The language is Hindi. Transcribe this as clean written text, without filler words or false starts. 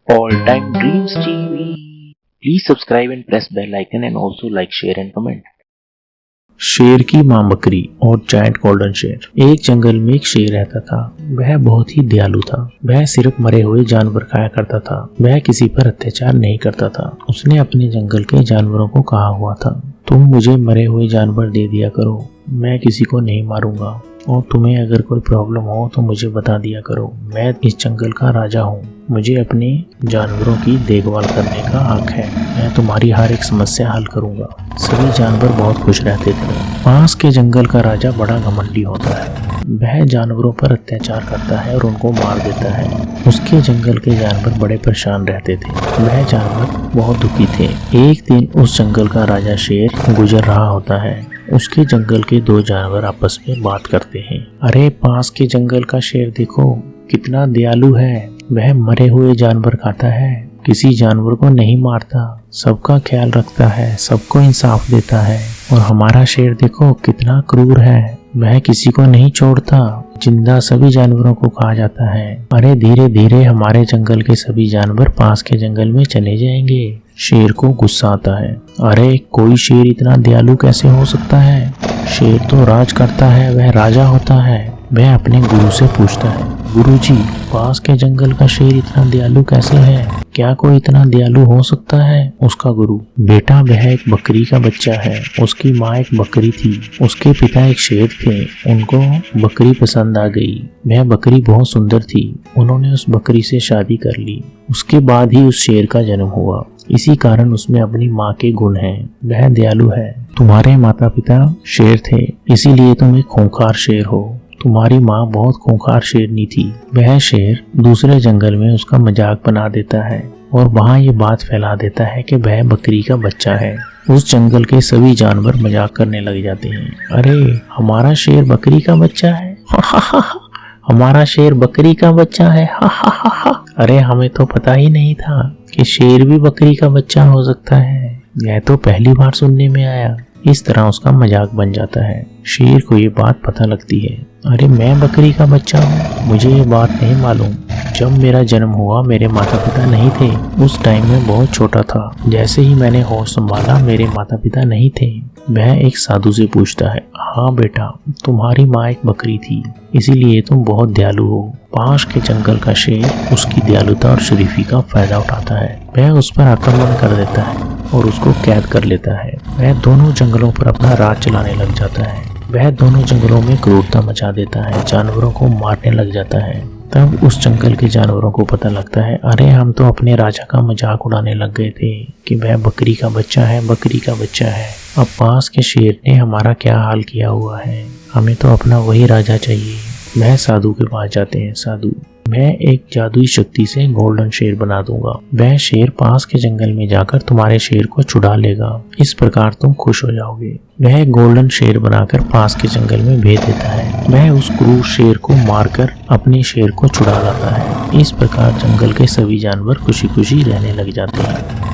All Time Dreams TV. Please subscribe and press bell icon and also like, share and comment. शेर की माँ बकरी और जायंट गोल्डन शेर। एक जंगल में एक शेर रहता था। वह बहुत ही दयालु था। वह सिर्फ मरे हुए जानवर खाया करता था। वह किसी पर अत्याचार नहीं करता था। उसने अपने जंगल के जानवरों को कहा हुआ था, तुम मुझे मरे हुए जानवर दे दिया करो, मैं किसी को नहीं मारूंगा, और तुम्हें अगर कोई प्रॉब्लम हो तो मुझे बता दिया करो। मैं इस जंगल का राजा हूँ, मुझे अपने जानवरों की देखभाल करने का हक है। मैं तुम्हारी हर एक समस्या हल करूंगा। सभी जानवर बहुत खुश रहते थे। पास के जंगल का राजा बड़ा घमंडी होता है। वह जानवरों पर अत्याचार करता है और उनको मार देता है। उसके जंगल के जानवर बड़े परेशान रहते थे। वह जानवर बहुत दुखी थे। एक दिन उस जंगल का राजा शेर गुजर रहा होता है। उसके जंगल के दो जानवर आपस में बात करते हैं। अरे पास के जंगल का शेर देखो कितना दयालु है, वह मरे हुए जानवर खाता है, किसी जानवर को नहीं मारता, सबका ख्याल रखता है, सबको इंसाफ देता है। और हमारा शेर देखो कितना क्रूर है, वह किसी को नहीं छोड़ता, जिंदा सभी जानवरों को खा जाता है। अरे धीरे धीरे हमारे जंगल के सभी जानवर पास के जंगल में चले जाएंगे। शेर को गुस्सा आता है। अरे कोई शेर इतना दयालु कैसे हो सकता है? शेर तो राज करता है, वह राजा होता है। वह अपने गुरु से पूछता है, गुरुजी, पास के जंगल का शेर इतना दयालु कैसे है? क्या कोई इतना दयालु हो सकता है? उसका गुरु, बेटा वह एक बकरी का बच्चा है। उसकी माँ एक बकरी थी, उसके पिता एक शेर थे। उनको बकरी पसंद आ गई। वह बकरी बहुत सुंदर थी। उन्होंने उस बकरी से शादी कर ली। उसके बाद ही उस शेर का जन्म हुआ। इसी कारण उसमें अपनी माँ के गुण हैं। वह दयालु है। तुम्हारे माता पिता शेर थे, इसीलिए तुम एक खूंखार शेर हो। तुम्हारी माँ बहुत खूंखार शेरनी थी। वह शेर दूसरे जंगल में उसका मजाक बना देता है और वहाँ ये बात फैला देता है कि वह बकरी का बच्चा है। उस जंगल के सभी जानवर मजाक करने लग जाते हैं। अरे हमारा शेर बकरी का बच्चा है, हमारा शेर बकरी का बच्चा है, अरे हमें तो पता ही नहीं था कि शेर भी बकरी का बच्चा हो सकता है, यह तो पहली बार सुनने में आया। इस तरह उसका मजाक बन जाता है। शेर को ये बात पता लगती है। अरे मैं बकरी का बच्चा हूँ, मुझे ये बात नहीं मालूम। जब मेरा जन्म हुआ मेरे माता पिता नहीं थे। उस टाइम में बहुत छोटा था। जैसे ही मैंने होश संभाला मेरे माता पिता नहीं थे। वह एक साधु से पूछता है, हाँ बेटा, तुम्हारी माँ एक बकरी थी, इसीलिए तुम बहुत दयालु हो। पास के जंगल का शेर उसकी दयालुता और शरीफी का फायदा उठाता है। वह उस पर आक्रमण कर देता है और उसको कैद कर लेता है। वह दोनों जंगलों पर अपना राज चलाने लग जाता है। वह दोनों जंगलों में क्रूरता मचा देता है, जानवरों को मारने लग जाता है। तब उस जंगल के जानवरों को पता लगता है, अरे हम तो अपने राजा का मजाक उड़ाने लग गए थे कि वह बकरी का बच्चा है, बकरी का बच्चा है। अब पास के शेर ने हमारा क्या हाल किया हुआ है, हमें तो अपना वही राजा चाहिए। वह साधु के पास जाते हैं। साधु, मैं एक जादुई शक्ति से गोल्डन शेर बना दूंगा। वह शेर पास के जंगल में जाकर तुम्हारे शेर को छुड़ा लेगा। इस प्रकार तुम खुश हो जाओगे। वह गोल्डन शेर बनाकर पास के जंगल में भेज देता है। वह उस क्रूर शेर को मारकर अपने शेर को छुड़ा लाता है। इस प्रकार जंगल के सभी जानवर खुशी खुशी रहने लग जाते हैं।